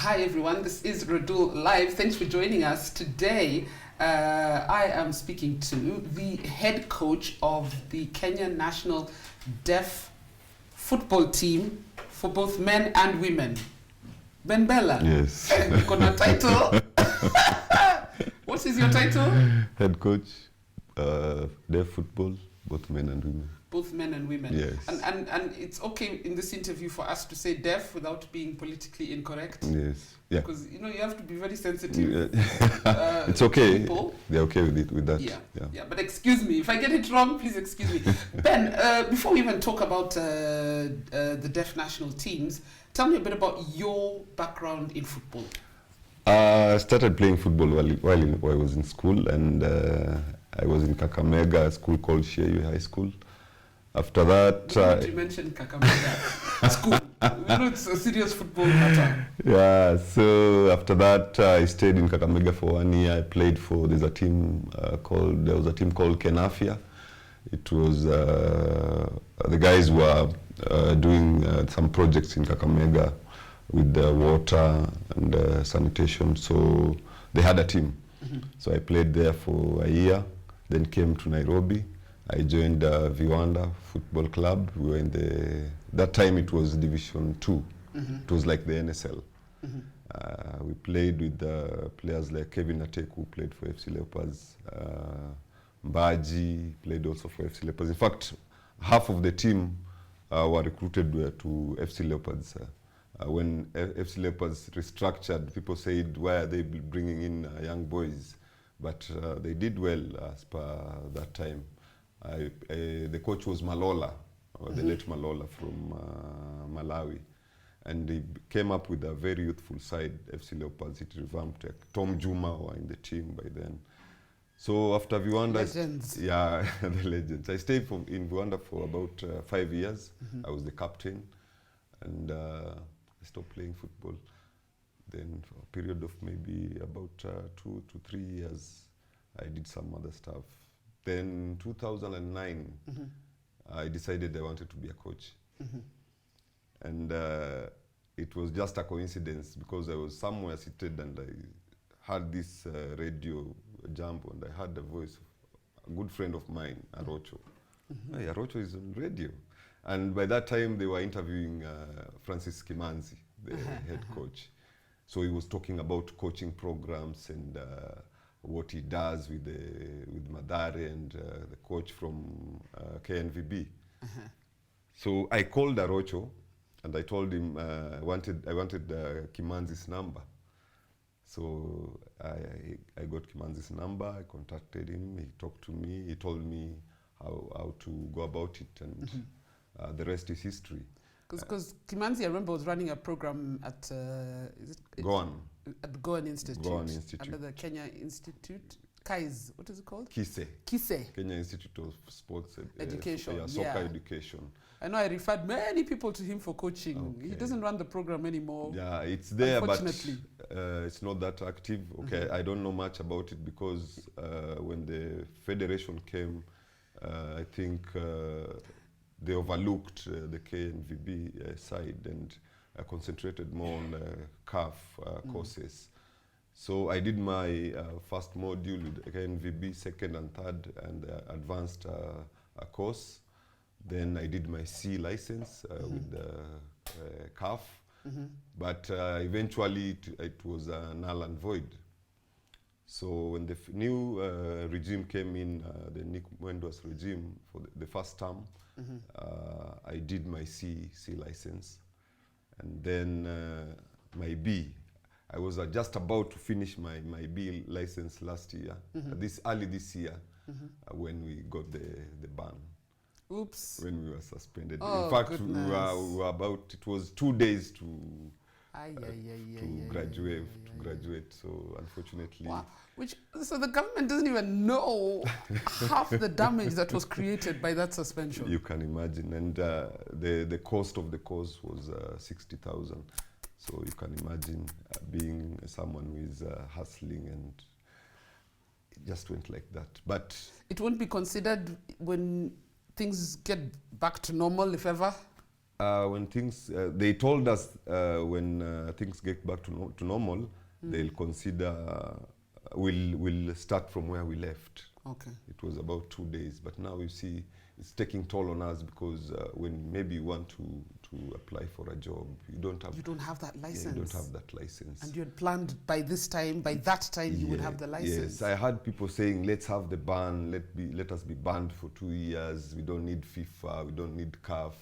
Hi everyone, this is Radull Live. Thanks for joining us today. I am speaking to the head coach of the Kenya national deaf football team for both men and women. Ben Bella. Yes. You've got a title. What is your title? Head coach, deaf football, both men and women. Both men and women. Yes. And it's okay in this interview for us to say deaf without being politically incorrect. Yes. Yeah. Because you have to be very sensitive. It's okay. People. They're okay with that. Yeah. But excuse me if I get it wrong. Please excuse me. Ben, before we even talk about the deaf national teams, tell me a bit about your background in football. I started playing football while I was in school, and I was in Kakamega, a school called Sheyu High School. After that, you mentioned Kakamega school. It's a serious football matter. Yeah. So after that, I stayed in Kakamega for 1 year. I played for there was a team called Kenafia. It was the guys were doing some projects in Kakamega with the water and sanitation. So they had a team. Mm-hmm. So I played there for a year. Then came to Nairobi. I joined Viwanda Football Club. We were that time it was Division 2. Mm-hmm. It was like the NSL. Mm-hmm. We played with players like Kevin Atek, who played for FC Leopards. Mbaji played also for FC Leopards. In fact, half of the team were recruited to FC Leopards. When FC Leopards restructured, people said, why are they bringing in young boys? But they did well as per that time. The coach was Malola, the late Malola from Malawi. And he came up with a very youthful side, FC Leopards. It revamped. Tom Juma were in the team by then. So after Viwanda, legends. Yeah, the legends. I stayed in Viwanda for about 5 years. Mm-hmm. I was the captain, and I stopped playing football. Then for a period of maybe about 2 to 3 years, I did some other stuff. Then 2009, mm-hmm. I decided I wanted to be a coach. Mm-hmm. And it was just a coincidence because I was somewhere seated and I had this radio jump, and I heard the voice of a good friend of mine, Arocho. Mm-hmm. Hey, Arocho is on radio. And by that time, they were interviewing Francis Kimanzi, the head coach. So he was talking about coaching programs and what he does with Madare and the coach from KNVB. So I called Arocho and I told him I wanted Kimanzi's number. So I got Kimanzi's number. I contacted him. He talked to me. He told me how to go about it, and the rest is history. Because Kimanzi, I remember, was running a program at Goan. At the Goan Institute. Goan Institute. Under the Kenya Institute. KISE, what is it called? KISE. Kenya Institute of Sports Education. Soccer Education. I know I referred many people to him for coaching. Okay. He doesn't run the program anymore. Yeah, it's there, but it's not that active. Okay, mm-hmm. I don't know much about it because when the federation came, I think they overlooked the KNVB side and concentrated more on CAF courses. So I did my first module with KNVB, second and third, and advanced a course. Then I did my C license with CAF, but eventually it was null and void. So when the new regime came in, the Nick Mwendo's regime, for the first term, I did my C license. And then my B. I was just about to finish my B license last year, early this year, when we got the ban. Oops. When we were suspended. Oh, in fact, goodness. we were about, it was 2 days to graduate. So unfortunately. Wow. So the government doesn't even know half the damage that was created by that suspension. You can imagine. And the cost of the course was 60,000. So you can imagine being someone who is hustling, and it just went like that. But it won't be considered when things get back to normal, if ever? When things, they told us when things get back to normal, they'll consider, we'll start from where we left. Okay. It was about 2 days, but now you see it's taking toll on us because when maybe you want to apply for a job, you don't have that license. Yeah, you don't have that license. And you had planned by this time, by that time, you would have the license. Yes, I had people saying, let's have the ban, let us be banned for 2 years. We don't need FIFA, we don't need CAF,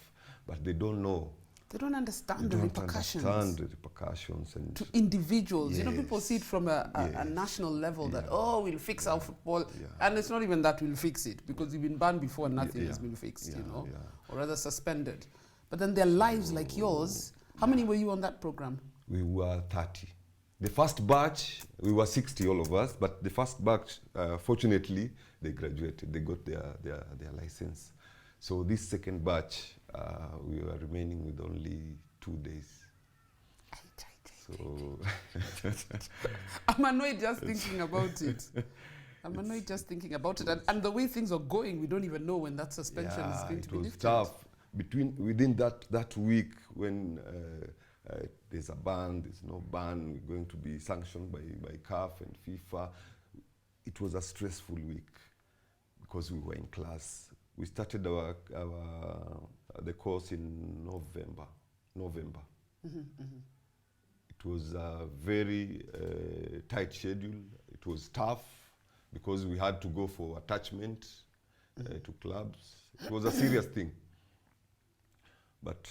but they don't know. They don't understand the repercussions. Understand the repercussions. And to individuals. Yes. You know, people see it from a national level that, we'll fix our football. Yeah. And it's not even that we'll fix it, because we've been banned before and nothing has been fixed, you know, or rather suspended. But then their lives like yours, how many were you on that program? We were 30. The first batch, we were 60, all of us, but the first batch, fortunately, they graduated. They got their license. So this second batch, we were remaining with only 2 days. So I'm annoyed just thinking about it. I'm annoyed just thinking about it. And the way things are going, we don't even know when that suspension is going to be lifted. It was tough. Within that week, when there's a ban, there's no ban, we're going to be sanctioned by CAF and FIFA. It was a stressful week because we were in class. We started the course in November. It was a very tight schedule. It was tough because we had to go for attachment to clubs. It was a serious thing. But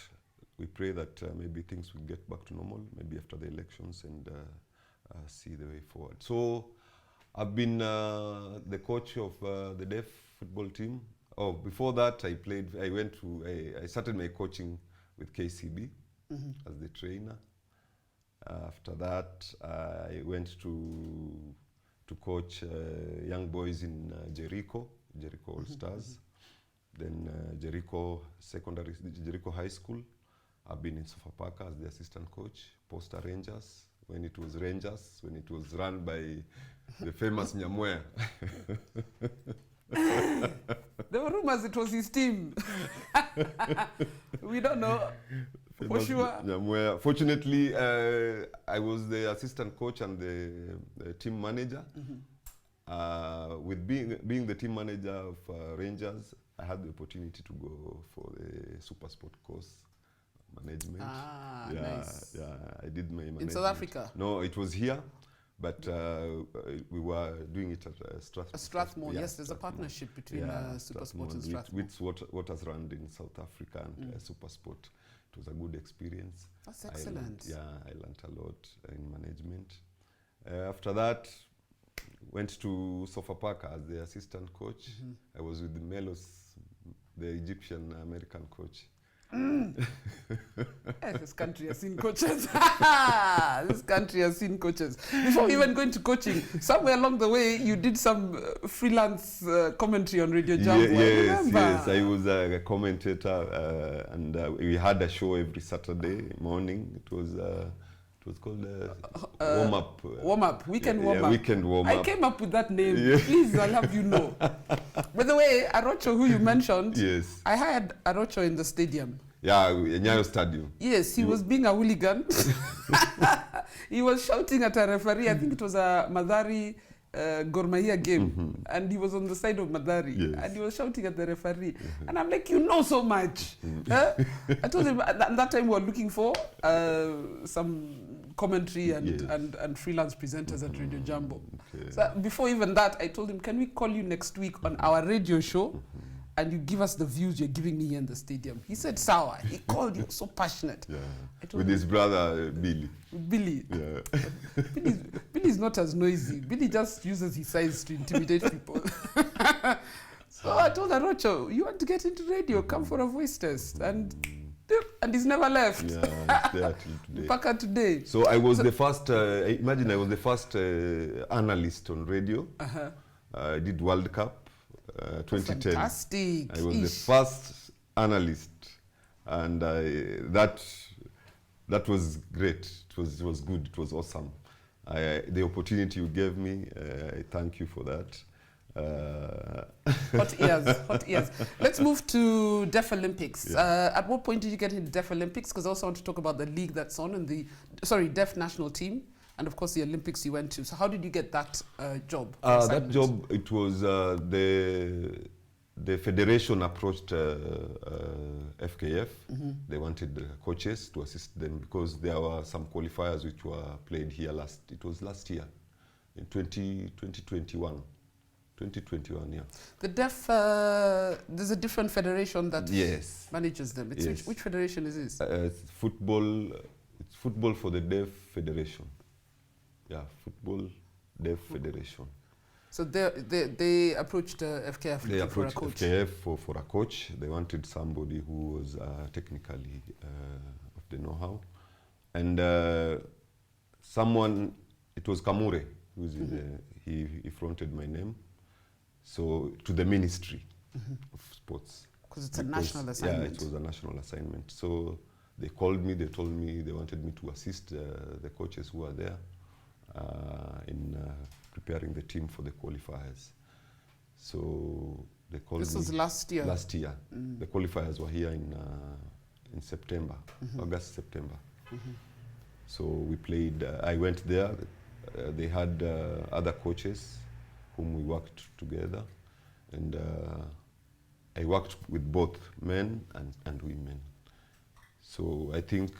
we pray that maybe things will get back to normal, maybe after the elections, and see the way forward. So I've been the coach of the deaf football team. Oh, before that, I started my coaching with KCB as the trainer. After that, I went to coach young boys in Jericho All Stars. Then Jericho High School. I've been in Sofapaka as the assistant coach. Posta Rangers, when it was run by the famous Nyamwea. There were rumors it was his team. We don't know for sure. Nyamwea. Fortunately, I was the assistant coach and the team manager. With being the team manager of Rangers, I had the opportunity to go for the Super Sport course management. Nice. Yeah, I did my management. In South Africa? No, it was here, but we were doing it at Strathmore. Strathmore, yes, there's a partnership between Super Sport and Strathmore. With what has run in South Africa and Super Sport. It was a good experience. That's excellent. I learned a lot in management. After that, went to Sofapaka as the assistant coach. I was with the Melos, the Egyptian American coach. This country has seen coaches. This country has seen coaches. Before even going to coaching, somewhere along the way, you did some freelance commentary on Radio Jambo. Yes. I was a commentator, and we had a show every Saturday morning. It was called Warm Up. Warm Up, Weekend Warm Up. Weekend Warm Up. I came up with that name. Yeah. Please, I'll have you know. By the way, Arocho, who you mentioned, yes, I hired Arocho in the stadium. Yeah, Nyayo Stadium. Yes, he was being a hooligan. He was shouting at a referee. I think it was a Madari Gor Mahia game, and he was on the side of Madari, and he was shouting at the referee. And I'm like, you know so much. I told him at that time we were looking for some commentary and freelance presenters at Radio Jambo. Okay. So before even that, I told him, can we call you next week on our radio show? And you give us the views you're giving me here in the stadium. He said, Sawa. He called you, so passionate. Yeah. With his brother, Billy. Billy. Yeah. Billy's not as noisy. Billy just uses his size to intimidate people. So I told Arocho, you want to get into radio, come for a voice test. And he's never left. Yeah, he's there till today. Paka today. So I was the first, imagine I was the first analyst on radio. I did World Cup. 2010. Fantastic. I was the first analyst, and that was great. It was good. It was awesome. The opportunity you gave me, I thank you for that. Hot ears, hot ears. Let's move to Deaf Olympics. Yeah. At what point did you get into Deaf Olympics? Because I also want to talk about the league that's on and the, Deaf national team. And of course the Olympics you went to. So how did you get that job? That job, it was the federation approached FKF. They wanted coaches to assist them because there were some qualifiers which were played here last year, in 2021. 2021, yeah. The deaf, there's a different federation that manages them. It's which federation is this? It's football for the Deaf Federation. Yeah, Football Deaf Federation. So they approached FKF they for a approached coach. FKF for a coach. They wanted somebody who was technically of the know-how. And someone, it was Kamure, who's he fronted my name. So to the Ministry of Sports. Because it's a national assignment. Yeah, it was a national assignment. So they called me, they told me they wanted me to assist the coaches who are there in preparing the team for the qualifiers. So they called me. This was last year? Last year. The qualifiers were here in September, August, September. So we played, I went there. They had other coaches whom we worked together. And I worked with both men and women. So I think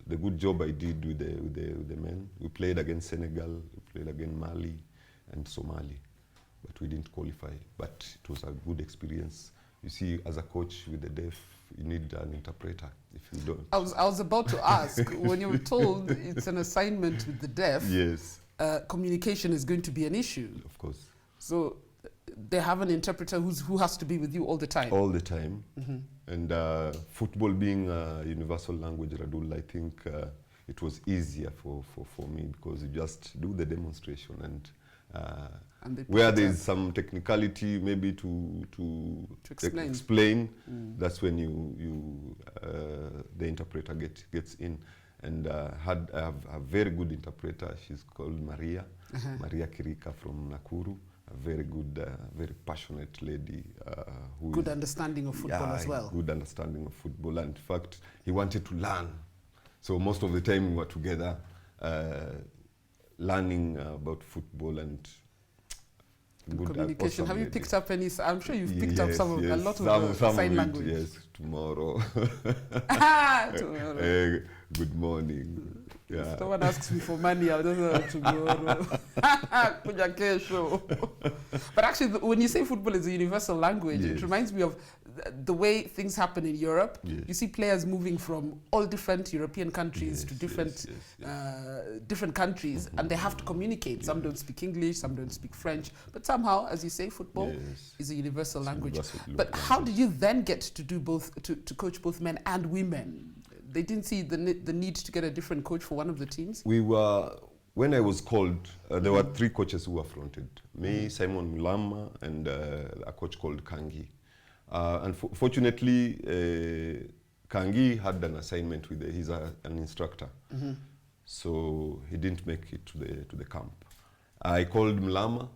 the good job I did with the men. We played against Senegal, we played against Mali and Somali, but we didn't qualify. But it was a good experience. You see, as a coach with the deaf, you need an interpreter. If you don't, I was about to ask, when you were told it's an assignment with the deaf, yes, communication is going to be an issue. Of course. So they have an interpreter who has to be with you all the time. All the time. And football being a universal language, Radull, I think it was easier for me because you just do the demonstration and where there's some technicality maybe to explain, that's when the interpreter gets in. And I have a very good interpreter. She's called Maria Kirika from Nakuru. A very good, very passionate lady. Who good understanding of football as well. Good understanding of football. And in fact, he wanted to learn. So most of the time we were together learning about football and good communication. Have you picked up any? I'm sure you've picked up a lot of some sign of language. Yes, tomorrow. Tomorrow. Good morning. Yeah. If someone asks me for money, I'll just say tomorrow. Kuja kesho. But actually, when you say football is a universal language, it reminds me of the way things happen in Europe. You see players moving from all different European countries to different different countries, and they have to communicate. Some don't speak English, some don't speak French, but somehow, as you say, football is a universal language. But how did you then get to do both, to coach both men and women? They didn't see the need to get a different coach for one of the teams? When I was called, there were three coaches who were fronted. Me, Simon Mulama, and a coach called Kangi. Unfortunately, Kangi had an assignment with he's an instructor. So he didn't make it to the camp. I called Mulama.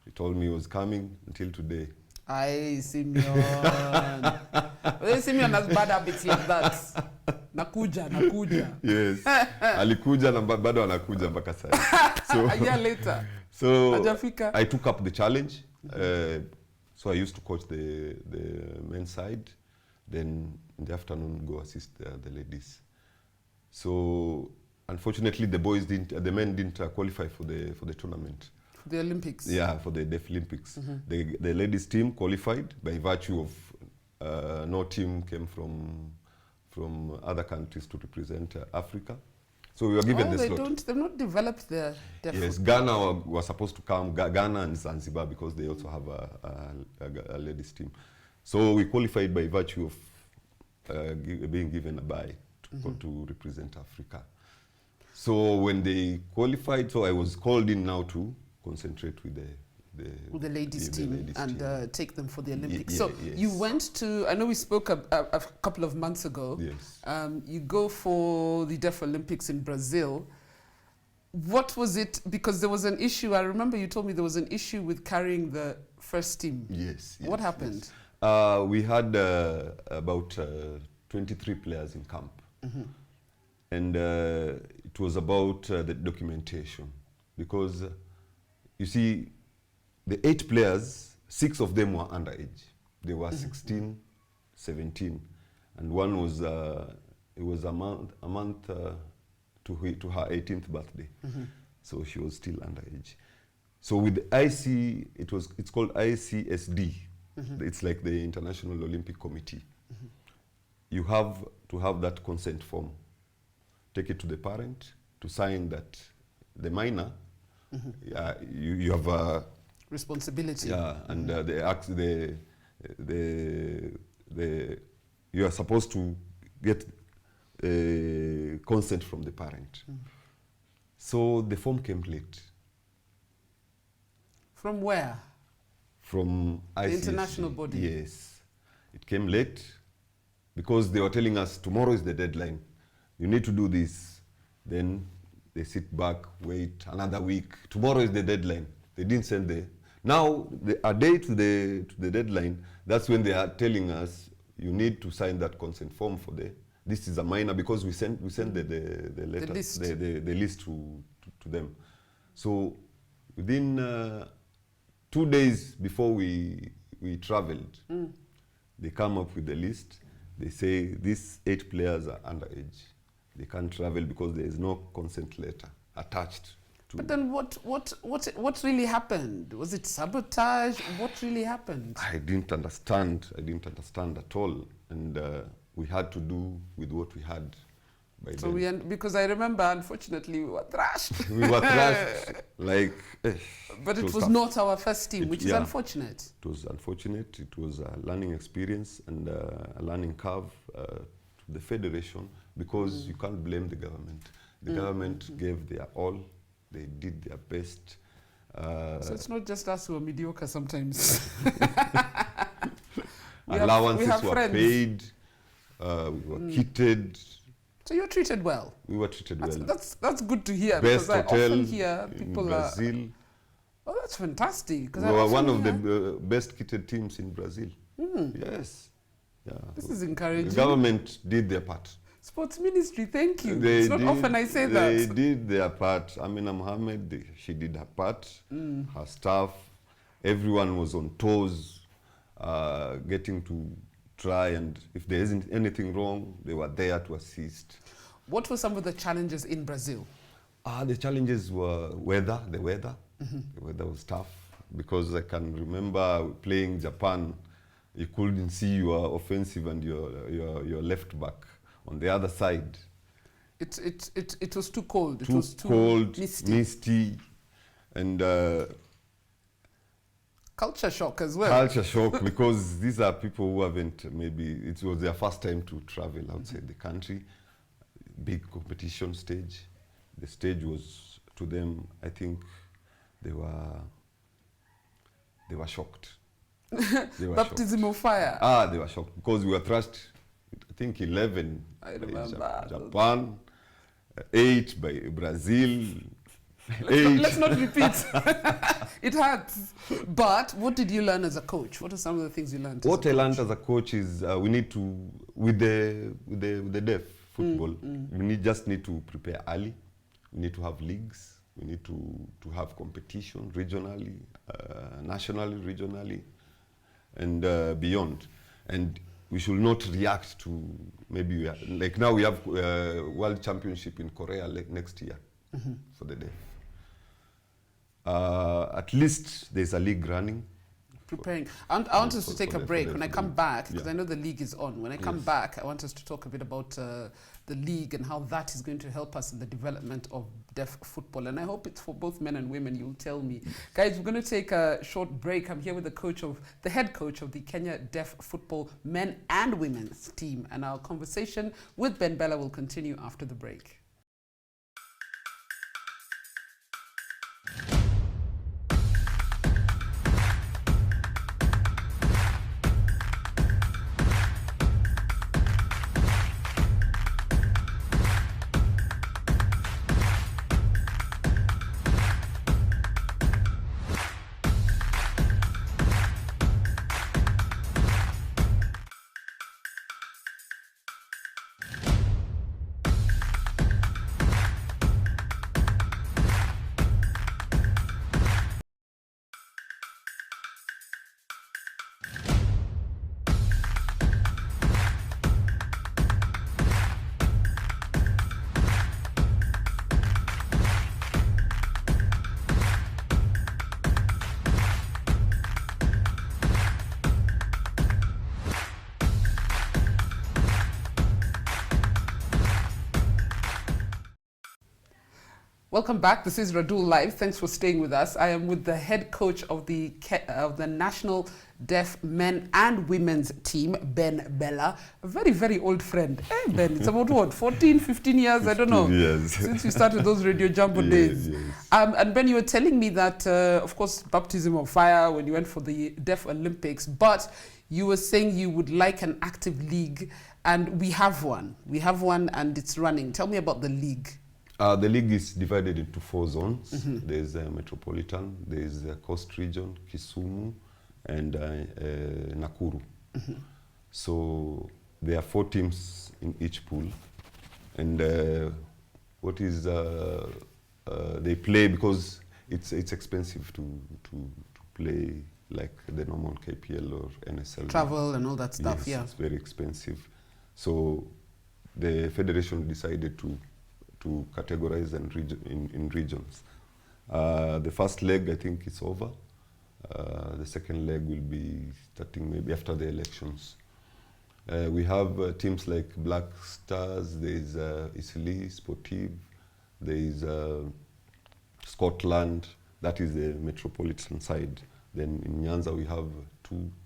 He told me he was coming until today. Aye, Simeon. Simeon has bad habits like that. Nakuja. Yes. Alikuja na bado anakuja mpaka sasa. So a year later. So I took up the challenge. So I used to coach the men's side. Then in the afternoon go assist the ladies. So unfortunately the men didn't qualify for the tournament. The Olympics. Yeah, for the Deaf Olympics. The ladies team qualified by virtue of no team came from other countries to represent Africa. So we were given the slot. They've not developed their deaf. Yes, Ghana were supposed to come, Ghana and Zanzibar, because they also have a ladies team. So we qualified by virtue of being given a bye to represent Africa. So when they qualified, so I was called in now to concentrate with the ladies team and take them for the Olympics. Yes. You went to, I know we spoke a couple of months ago. Yes. You go for the Deaf Olympics in Brazil. What was it? Because there was an issue. I remember you told me there was an issue with carrying the first team. Yes. What happened? Yes. We had about 23 players in camp. And it was about the documentation. Because, you see, the 8 players, 6 of them were underage. They were 16, 17. And one was, it was a month to her 18th birthday. So she was still underage. So with the IC, it's called ICSD. It's like the International Olympic Committee. You have to have that consent form. Take it to the parent to sign that the minor, you have a responsibility. Yeah, and you are supposed to get consent from the parent. So the form came late. From where? From ICC. The international body? Yes. It came late because they were telling us tomorrow is the deadline. You need to do this. Then they sit back, wait another week. Tomorrow is the deadline. They didn't send Now, a day to the deadline, that's when they are telling us, you need to sign that consent form for this is a minor, because we send the letter, the list to them. So within 2 days before we traveled, they come up with the list. They say these 8 players are underage. They can't travel because there is no consent letter attached. But then what really happened? Was it sabotage? What really happened? I didn't understand. I didn't understand at all. And we had to do with what we had by then. Because I remember, unfortunately, we were thrashed. We were thrashed like... But it was not our first team, which is unfortunate. It was unfortunate. It was a learning experience and a learning curve to the federation, because you can't blame the government. The government gave their all. They did their best. So it's not just us who are mediocre sometimes. Allowances were paid. We were kitted. So you were treated well? We were treated well. That's good to hear. Best because hotel I often hear people in Brazil. Oh, that's fantastic. We were one of the best kitted teams in Brazil. Yes. Yeah. This is encouraging. The government did their part. Sports Ministry, thank you. It's not often I say that. They did their part. Amina Mohammed, she did her part. Her staff, everyone was on toes, getting to try, and if there isn't anything wrong, they were there to assist. What were some of the challenges in Brazil? The challenges were the weather. The weather was tough, because I can remember playing Japan. You couldn't see your offensive and your left back on the other side. It was too cold. It was too cold, misty, and culture shock as well. Culture shock, because these are people who haven't, maybe it was their first time to travel outside the country. Big competition stage. The stage was, to them, I think they were shocked. They were Baptism shocked. of fire. They were shocked because we were thrashed. I think 11 I remember. Japan, 8 by Brazil. Let's not repeat. It hurts. But what did you learn as a coach? What are some of the things you learned? What I learned as a coach is we need to, with the deaf football, we just need to prepare early. We need to have leagues. We need to have competition regionally, nationally, regionally, and beyond. And we should not react to maybe, like now we have World Championship in Korea next year for the deaf. At least there's a league running. Preparing. I want us to take a break. When I come back, because I know the league is on. When I come back, I want us to talk a bit about the league and how that is going to help us in the development of deaf football. And I hope it's for both men and women. You'll tell me. Guys, we're going to take a short break. I'm here with the head coach of the Kenya Deaf Football men and women's team. And our conversation with Ben Bella will continue after the break. Welcome back. This is Radull Live. Thanks for staying with us. I am with the head coach of the National Deaf Men and Women's team, Ben Bella. A very, very old friend. Hey, Ben, it's about what, 14, 15 years? I don't know. Years. Since we started those Radio Jumbo days. Yes. And Ben, you were telling me that, of course, baptism of fire when you went for the Deaf Olympics, but you were saying you would like an active league, and we have one. We have one and it's running. Tell me about the league. The league is divided into 4 zones. Mm-hmm. There's a Metropolitan, there's a Coast Region, Kisumu, and Nakuru. Mm-hmm. So there are 4 teams in each pool. And they play because it's expensive to play like the normal KPL or NSL. Travel and all that stuff, yes, yeah. It's very expensive. So the federation decided to categorize in regions. The first leg, I think, is over. The second leg will be starting maybe after the elections. We have teams like Black Stars, there is Isli, Sportive, there is Scotland, that is the metropolitan side. Then in Nyanza we have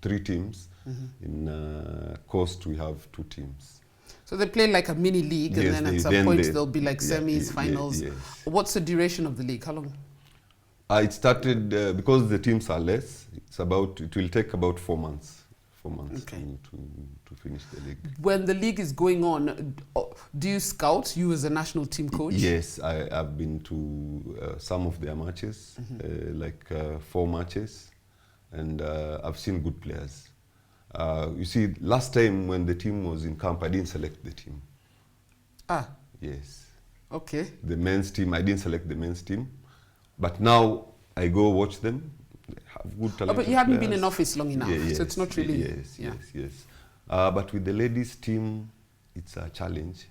3 teams. Mm-hmm. In Coast we have 2 teams. So they play like a mini league, yes, and then at some point there'll be like semis, finals. Yes. What's the duration of the league? How long? It started, because the teams are less, it will take about 4 months. 4 months, okay, to finish the league. When the league is going on, do you scout, you as a national team coach? Yes, I've been to some of their matches, mm-hmm, like 4 matches, and I've seen good players. You see, last time when the team was in camp, I didn't select the team. Ah. Yes. Okay. The men's team, I didn't select the men's team. But now I go watch them. They have good talent. But you haven't been in office long enough, yes, so it's not really... Yes. But with the ladies' team, it's a challenge.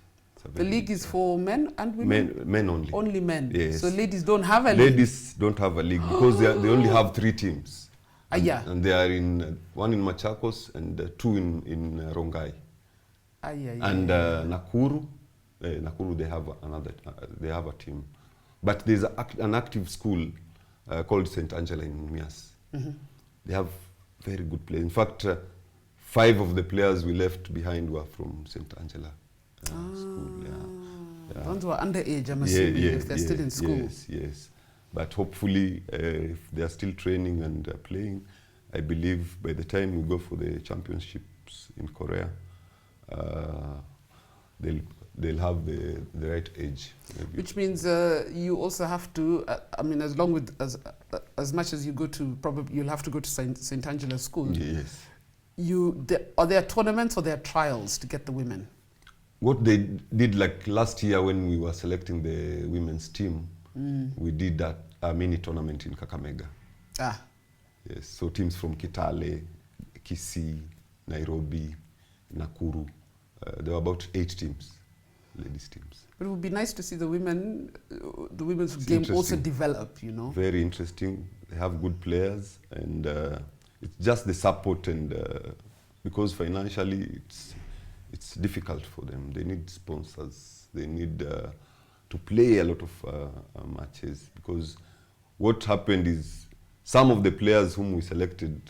The league is for men and women? Men only. Only men? Yes. So ladies don't have a league? Ladies don't have a league because they only have 3 teams. And they are in one in Machakos and 2 in Rongai. And Nakuru, they have a team. But there's an active school called St. Angela in Mumias. Mm-hmm. They have very good players. In fact, 5 of the players we left behind were from St. Angela school. Yeah. Ones who are underage, I'm assuming, if they're still in school. Yes. But hopefully, if they are still training and playing, I believe by the time we go for the championships in Korea, they'll have the right age. Maybe. Which means you also have to, as much as you go to, probably you'll have to go to St. Angela School. Yes. Are there tournaments or there are trials to get the women? What they did, like last year when we were selecting the women's team, we did a mini tournament in Kakamega. Ah. Yes, so teams from Kitale, Kisii, Nairobi, Nakuru. There were about 8 teams, ladies teams. But it would be nice to see the women's game also develop, you know. Very interesting. They have good players, and it's just the support, and because financially it's difficult for them. They need sponsors. They need to play a lot of matches, because what happened is some of the players whom we selected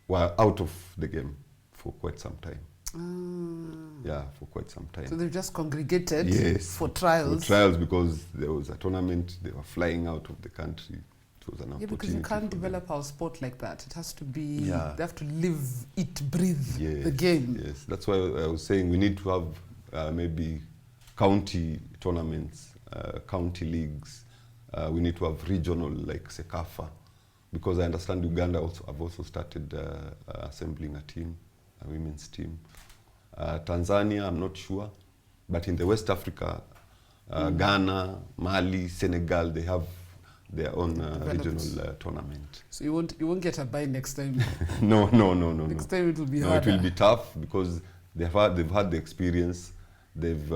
were out of the game for quite some time. Yeah, for quite some time. So they've just congregated for trials? For trials, because there was a tournament, they were flying out of the country. It was an opportunity. Because you can't develop our sport like that. It has to be, they have to live, eat, breathe the game. Yes, that's why I was saying we need to have maybe county tournaments, county leagues. We need to have regional, like Sekafa, because I understand Uganda have also started assembling a women's team. Tanzania, I'm not sure, but in the West Africa, Ghana, Mali, Senegal, they have their own regional tournament. So you won't get a bye next time? No. Next time it will be harder. It will be tough, because they've had the experience. They've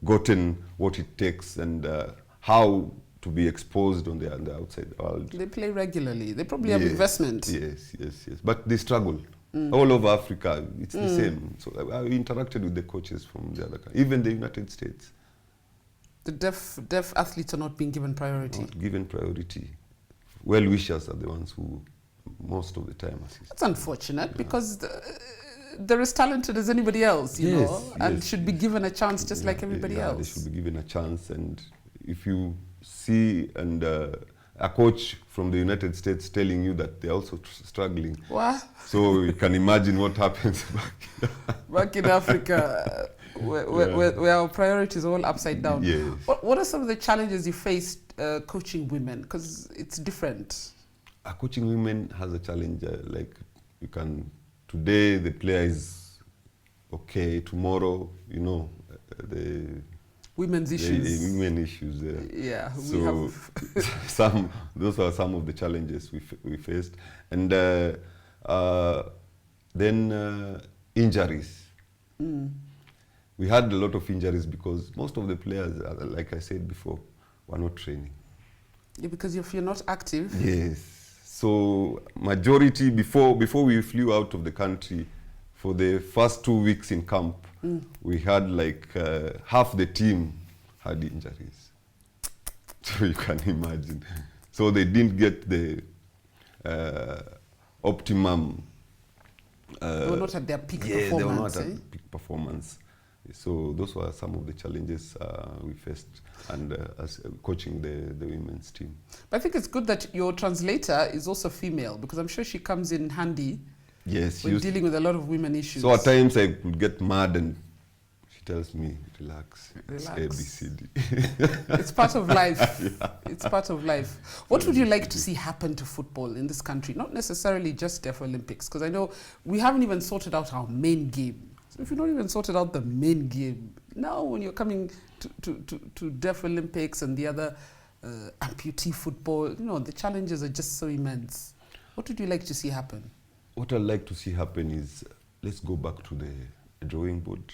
gotten what it takes and how to be exposed on the outside world. They play regularly. They probably have investment. Yes. But they struggle. All over Africa, it's the same. So I interacted with the coaches from the other countries, even the United States. The deaf athletes are not being given priority. Not given priority. Well-wishers are the ones who most of the time assist. That's unfortunate because they're as talented as anybody else, you know, and should be given a chance just like everybody else. They should be given a chance. And if you see a coach from the United States telling you that they're also struggling, what? So you can imagine what happens back in Africa, where our priorities are all upside down. Yes. What are some of the challenges you faced coaching women? Because it's different. Coaching women has a challenge. Like today the player is okay. Tomorrow, you know, the women's issues. Women issues. Yeah. So those are some of the challenges we faced, and then injuries. We had a lot of injuries because most of the players, like I said before, were not training. Yeah, because if you're not active. Yes. So majority, before we flew out of the country, for the first 2 weeks in camp, we had like half the team had injuries. So you can imagine. So they didn't get the optimum. They were not at their peak performance. They were not at peak performance. So those were some of the challenges we faced, and as coaching the women's team. But I think it's good that your translator is also female, because I'm sure she comes in handy. Yes, when dealing with a lot of women issues. So at times I could get mad and she tells me, relax. It's ABCD. It's part of life. Yeah. It's part of life. What would you like to see happen to football in this country? Not necessarily just Deaf Olympics, because I know we haven't even sorted out our main game. So if you've not even sorted out the main game, now when you're coming to Deaf Olympics and the other amputee football, you know, the challenges are just so immense. What would you like to see happen? What I'd like to see happen is, let's go back to the drawing board,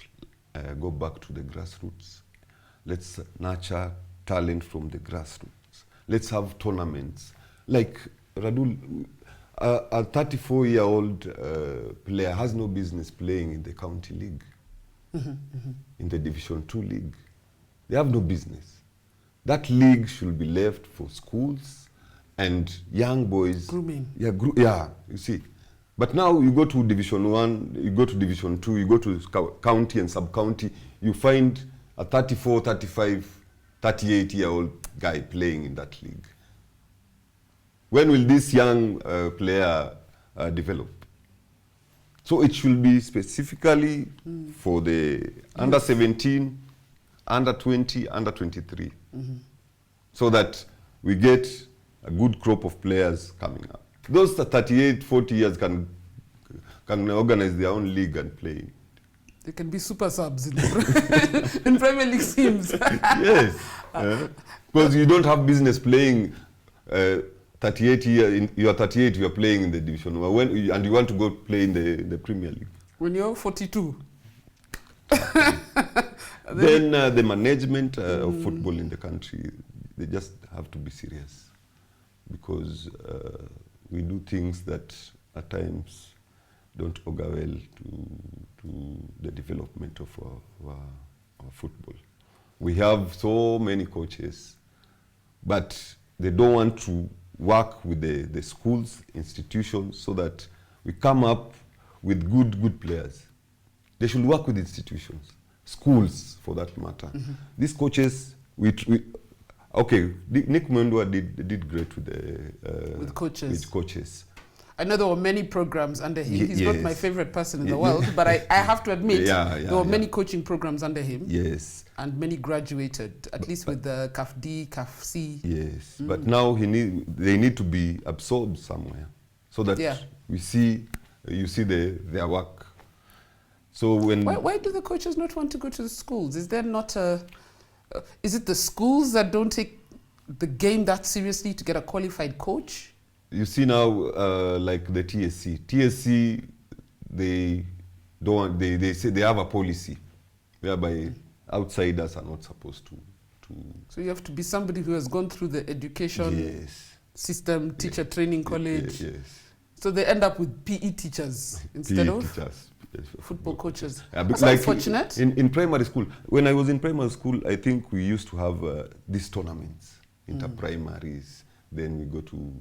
go back to the grassroots. Let's nurture talent from the grassroots. Let's have tournaments. Like Radull, a 34-year-old player has no business playing in the county league, in the Division 2 league. They have no business. That league should be left for schools and young boys. Grooming. Yeah, you see. But now you go to Division 1, you go to Division 2, you go to county and sub-county, you find a 34, 35, 38-year-old guy playing in that league. When will this young player develop? So it should be specifically for the under 17, under 20, under 23. So that we get a good crop of players coming up. Those 38, 40 years can organize their own league and play. They can be super subs in Premier League teams. Yes. Because you don't have business playing 38 years. You are 38, you are playing in the Division 1, and you want to go play in the Premier League. When you're 42. Then the management of football in the country, they just have to be serious. Because we do things that at times don't augur well to the development of our football. We have so many coaches, but they don't want to work with the schools, institutions, so that we come up with good players. They should work with institutions, schools for that matter. These coaches, okay, Nick Mwendwa did great with coaches. I know there were many programs under him. He's not my favorite person in the world, but I have to admit, there were many coaching programs under him. Yes. And many graduated, at least with the CAF D, CAF C. Yes, but now they need to be absorbed somewhere, so that you see their work. So why do the coaches not want to go to the schools? Is there not is it the schools that don't take the game that seriously to get a qualified coach? You see now, like the TSC, they say they have a policy whereby outsiders are not supposed to. So you have to be somebody who has gone through the education system, teacher training college. Yes. So they end up with PE teachers instead of? PE teachers. football coaches. That's like unfortunate. In primary school, when I was in primary school, I think we used to have these tournaments, inter-primaries. Then we go to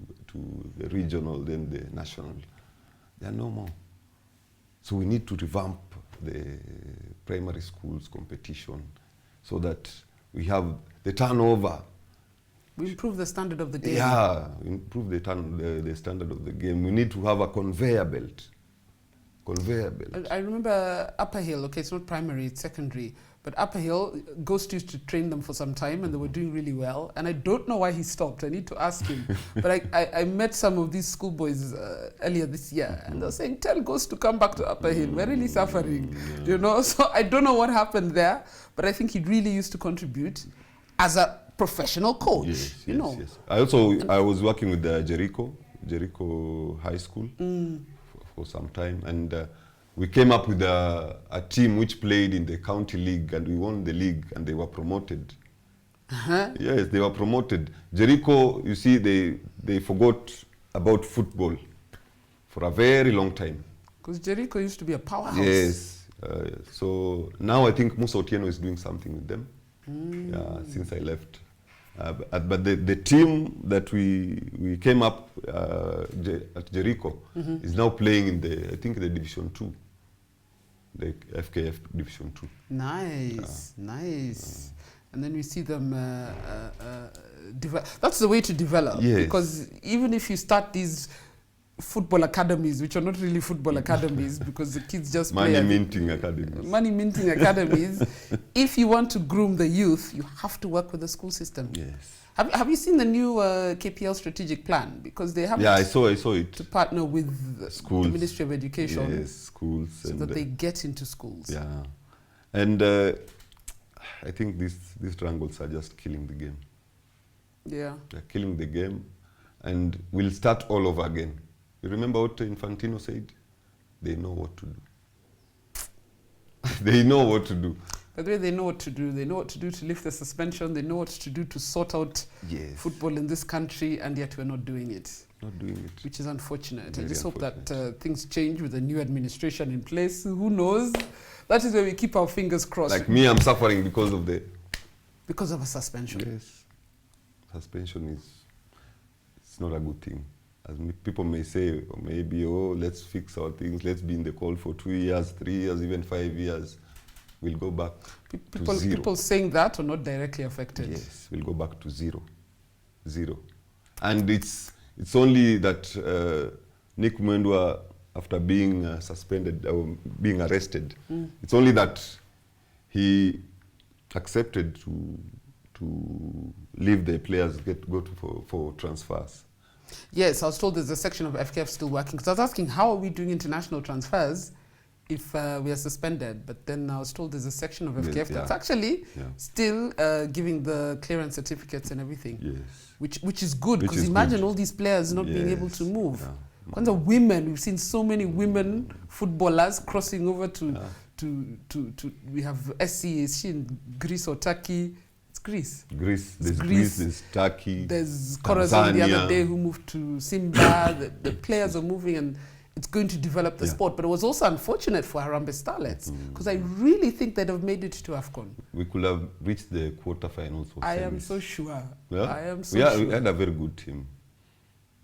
the regional, then the national. There are no more. So we need to revamp the primary schools competition so that we have the turnover. We improve the standard of the game. Yeah, improve the standard of the game. We need to have a conveyor belt. Conveyor belt. I remember Upper Hill, okay, it's not primary, it's secondary, but Upper Hill, Ghost used to train them for some time and they were doing really well. And I don't know why he stopped. I need to ask him. But I met some of these schoolboys earlier this year and they were saying, tell Ghost to come back to Upper Hill. We're really suffering, you know. So I don't know what happened there, but I think he really used to contribute as a professional coach, you know. Yes. I was working with Jericho High School for some time, and we came up with a team which played in the county league, and we won the league, and they were promoted. Yes, they were promoted. Jericho, you see, they forgot about football for a very long time. Because Jericho used to be a powerhouse. Yes. So now I think Musa Otieno is doing something with them. Since I left. But the team that we came up at Jericho is now playing in I think the Division 2, the FKF Division 2. Nice, nice. And then we see them develop. That's the way to develop. Yes. Because even if you start these football academies, which are not really football academies because the kids just money minting academies. Money minting academies. If you want to groom the youth, you have to work with the school system. Yes. Have you seen the new KPL strategic plan? Because they have I saw it. To partner with schools. The Ministry of Education. Yes, schools. So that they get into schools. Yeah. And I think these triangles are just killing the game. Yeah. They're killing the game, and we'll start all over again. You remember what Infantino said? They know what to do. They know what to do. By the way, they know what to do. They know what to do to lift the suspension. They know what to do to sort out football in this country, and yet we're not doing it. Not doing it. Which is unfortunate. Very I just hope that things change with the new administration in place. Who knows? That is where we keep our fingers crossed. Like me, I'm suffering because of a suspension. Yes. Suspension it's not a good thing. As people may say, or maybe, let's fix our things, let's be in the call for 2 years, 3 years, even 5 years. We'll go back to zero. People saying that are not directly affected. Yes, we'll go back to zero. And it's only that Nick Mwendwa, after being suspended or being arrested, it's only that he accepted to leave the players, for transfers. Yes, I was told there's a section of FKF still working. Because I was asking, how are we doing international transfers if we are suspended? But then I was told there's a section of FKF that's actually still giving the clearance certificates and everything. Yes. Which is good, because imagine all these players not being able to move. Kwanza women, we've seen so many women footballers crossing over to we have SC, is she in Greece or Turkey? Greece. There's Greece, there's Turkey. There's Corazon the other day who moved to Simba. the players are moving and it's going to develop the sport. But it was also unfortunate for Harambee Starlets because I really think they'd have made it to AFCON. We could have reached the quarterfinals. I am so sure. Yeah? I am so sure. We had a very good team.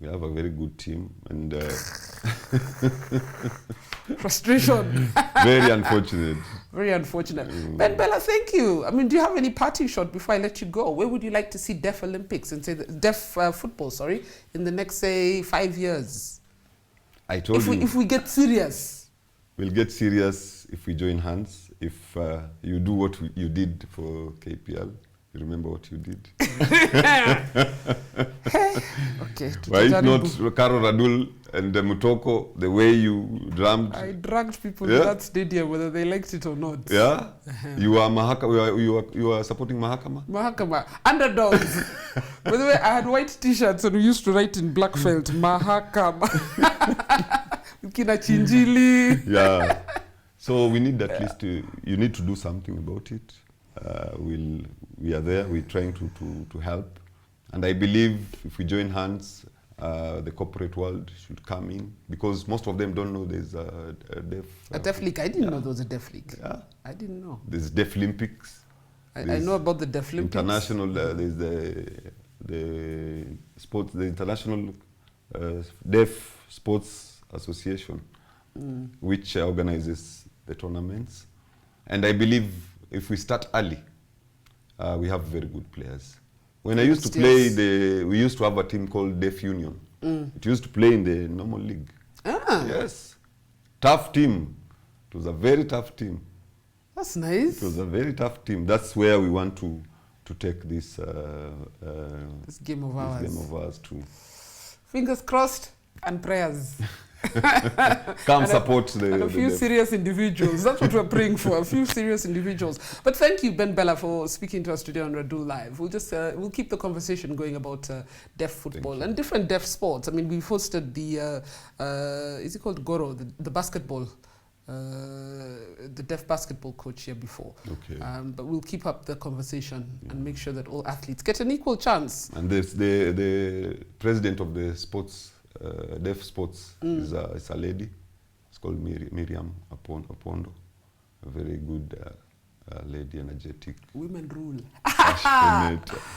We have a very good team, and frustration. Very unfortunate. Very unfortunate. Ben Bella, thank you. I mean, do you have any parting shot before I let you go? Where would you like to see Deaf Olympics and say Deaf football? Sorry, in the next 5 years. I told you. If we get serious. We'll get serious if we join hands. If you do what you did for KPL. You remember what you did? Okay. Why not Karo Radull and Mutoko, the way you drummed? I dragged people to that stadium, whether they liked it or not. Yeah? You were supporting Mahakama? Mahakama. Underdogs. By the way, I had white t-shirts and we used to write in black felt, Mahakama. Kina Chinjili. Yeah. So we need at least you need to do something about it. We are there. We're trying to help, and I believe if we join hands, the corporate world should come in, because most of them don't know there's a deaf... A deaf league. I didn't know there was a deaf league. Yeah. I didn't know. There's Deaf Olympics. I know about the Deaf Olympics. International, there's the sports, the International Deaf Sports Association, which organizes the tournaments. And I believe if we start early, we have very good players. When I used to play, we used to have a team called Deaf Union. It used to play in the normal league. Ah. Yes. Tough team. It was a very tough team. That's nice. It was a very tough team. That's where we want to take this this game of ours. This game of ours too. Fingers crossed and prayers. Come support the few serious individuals. That's what we're praying for. A few serious individuals. But thank you, Ben Bella, for speaking to us today on Radull Live. We'll just we'll keep the conversation going about deaf football and different deaf sports. I mean, we've hosted the is it called Goro, the basketball. The deaf basketball coach here before. Okay. But we'll keep up the conversation and make sure that all athletes get an equal chance. And there's the president of the sports, deaf sports, is a lady. It's called Miriam Apondo. A very good lady, energetic. Women rule.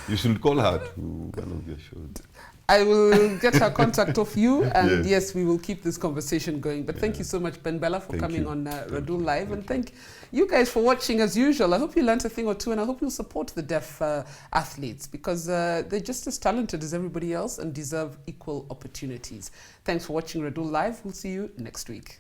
You should call her to one of your shows. I will get her contact off you, and yes, we will keep this conversation going. But thank you so much, Ben Bella, for coming on Radull Live. And thank you guys for watching as usual. I hope you learned a thing or two, and I hope you'll support the deaf athletes, because they're just as talented as everybody else and deserve equal opportunities. Thanks for watching Radull Live. We'll see you next week.